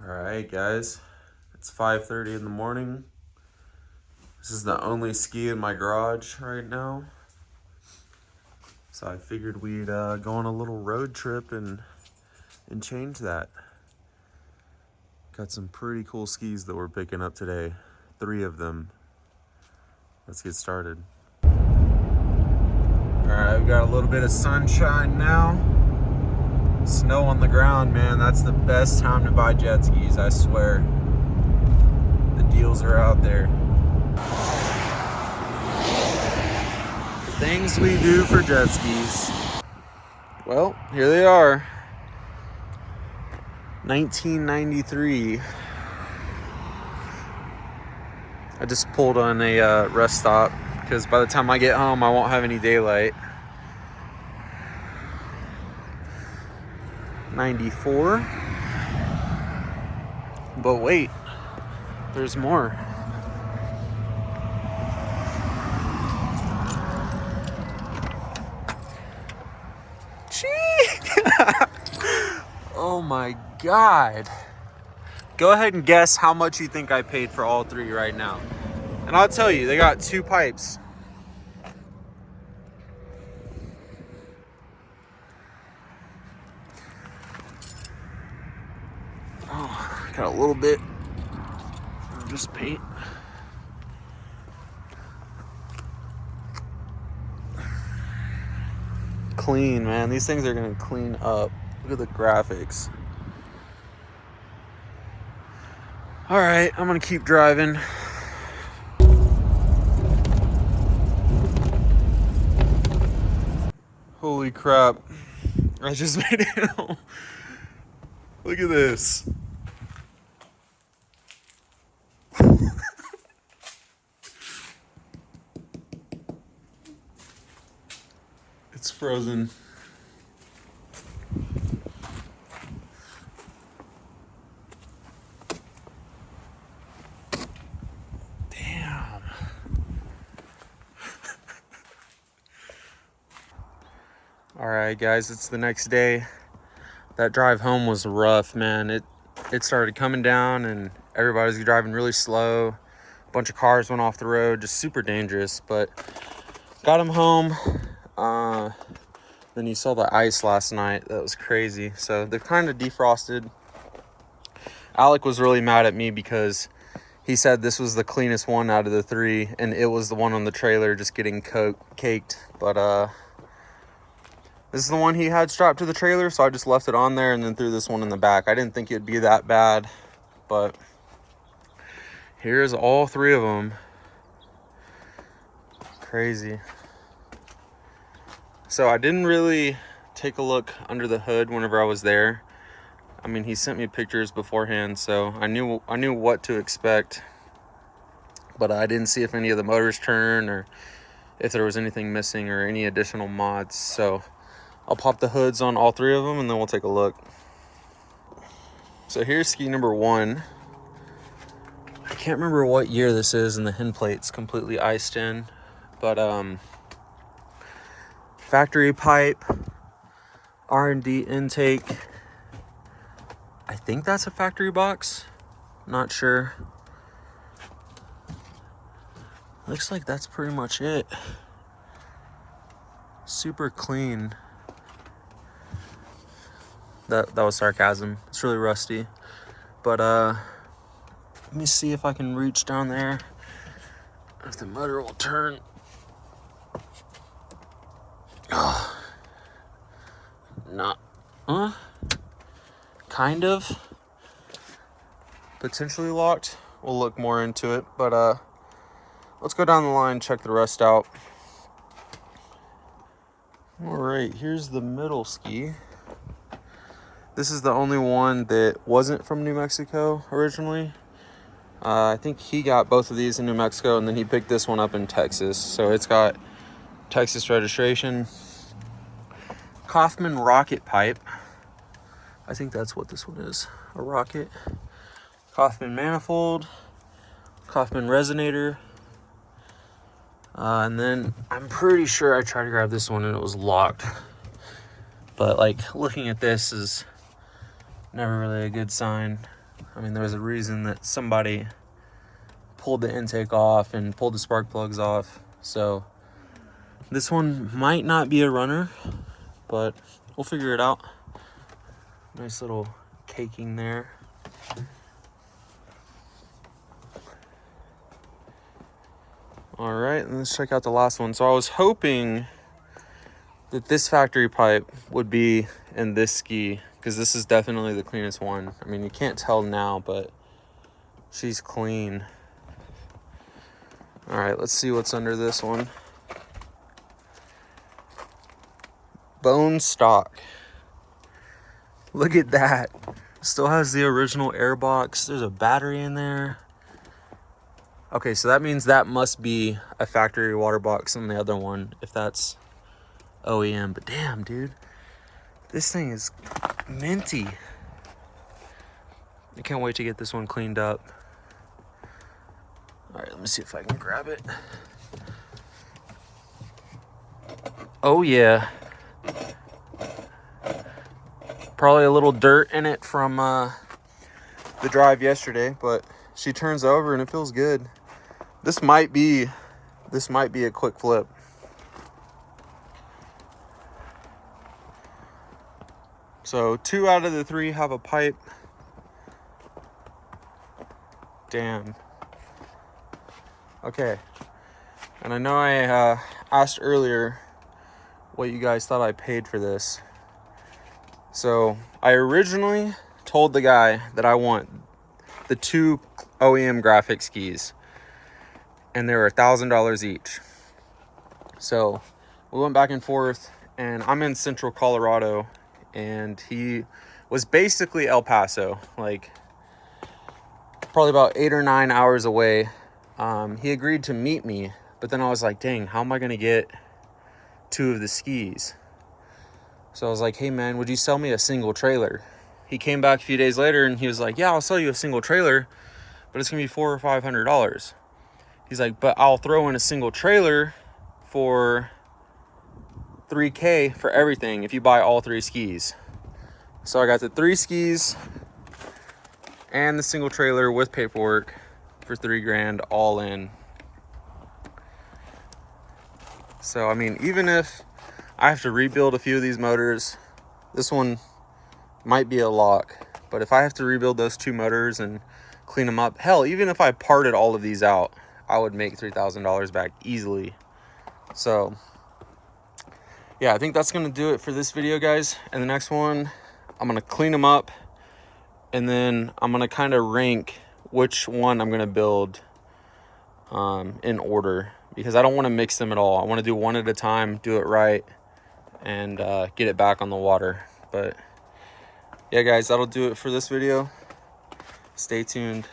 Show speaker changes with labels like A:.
A: Alright guys, it's 5:30 in the morning. This is the only ski in my garage right now. So I figured we'd go on a little road trip and change that. Got some pretty cool skis that we're picking up today. 3 of them. Let's get started. Alright, we've got a little bit of sunshine now. Snow on the ground, man. That's the best time to buy jet skis, I swear. The deals are out there. Things we do for jet skis. Well, here they are. 1993. I just pulled on a rest stop because by the time I get home, I won't have any daylight. 94. But wait, there's more. Oh my God. Go ahead and guess how much you think I paid for all 3 right now. And I'll tell you, they got 2 pipes. Oh, got a little bit of just paint. Clean, man. These things are gonna clean up. Look at the graphics. All right, I'm gonna keep driving. Holy crap. I just made it home. Look at this. It's frozen. Damn. All right, guys, it's the next day. That drive home was rough, man. It started coming down and everybody's driving really slow. A bunch of cars went off the road, just super dangerous, but got them home. Then you saw the ice last night. That was crazy. So they've kind of defrosted. Alec was really mad at me because he said this was the cleanest one out of the 3, and it was the one on the trailer just getting caked. But this is the one he had strapped to the trailer, so I just left it on there and then threw this one in the back. I didn't think it'd be that bad, but here's all 3 of them. Crazy. So I didn't really take a look under the hood whenever I was there. I mean, he sent me pictures beforehand, so I knew what to expect. But I didn't see if any of the motors turned or if there was anything missing or any additional mods. So I'll pop the hoods on all 3 of them and then we'll take a look. So here's ski number 1. I can't remember what year this is and the hen plate's completely iced in. But factory pipe, R&D intake. I think that's a factory box. Not sure. Looks like that's pretty much it. Super clean. That was sarcasm. It's really rusty. But let me see if I can reach down there. If the motor will turn. Oh. Not, kind of. Potentially locked. We'll look more into it, but let's go down the line, check the rest out. All right, here's the middle ski. This is the only one that wasn't from New Mexico originally. I think he got both of these in New Mexico, and then he picked this one up in Texas. So it's got Texas registration. Kaufman rocket pipe. I think that's what this one is. A rocket. Kaufman manifold. Kaufman resonator. And then I'm pretty sure I tried to grab this one and it was locked. But like looking at this is never really a good sign. I mean, there was a reason that somebody pulled the intake off and pulled the spark plugs off. So this one might not be a runner, but we'll figure it out. Nice little caking there. All right, let's check out the last one. So I was hoping that this factory pipe would be in this ski, because this is definitely the cleanest one. I mean, you can't tell now, but she's clean. All right, let's see what's under this one. Bone stock. Look at that. Still has the original air box. There's a battery in there. Okay, so that means that must be a factory water box on the other one, if that's OEM. But damn, dude, this thing is minty. I can't wait to get this one cleaned up. All right, let me see if I can grab it. Oh yeah. Probably a little dirt in it from the drive yesterday, but she turns over and it feels good. This might be a quick flip. So 2 out of the 3 have a pipe. Damn. Okay. And I know I asked earlier what you guys thought I paid for this. So I originally told the guy that I want the 2 OEM graphic skis, and they were $1,000 each. So we went back and forth, and I'm in central Colorado, and he was basically El Paso, like probably about 8 or 9 hours away. He agreed to meet me, but then I was like, dang, how am I gonna get 2 of the skis? So I was like, hey man, would you sell me a single trailer? He came back a few days later and he was like, yeah, I'll sell you a single trailer, but it's gonna be $400 or $500. He's like, but I'll throw in a single trailer for $3K for everything if you buy all 3 skis. So I got the 3 skis and the single trailer with paperwork for $3 grand all in. So I mean, even if I have to rebuild a few of these motors, this one might be a lock, but if I have to rebuild those 2 motors and clean them up, hell, even if I parted all of these out, I would make $3,000 back easily. So yeah, I think that's gonna do it for this video, guys. And the next one, I'm gonna clean them up, and then I'm gonna kind of rank which one I'm gonna build in order, because I don't want to mix them at all. I want to do one at a time, do it right, and get it back on the water. But yeah, guys, that'll do it for this video. Stay tuned.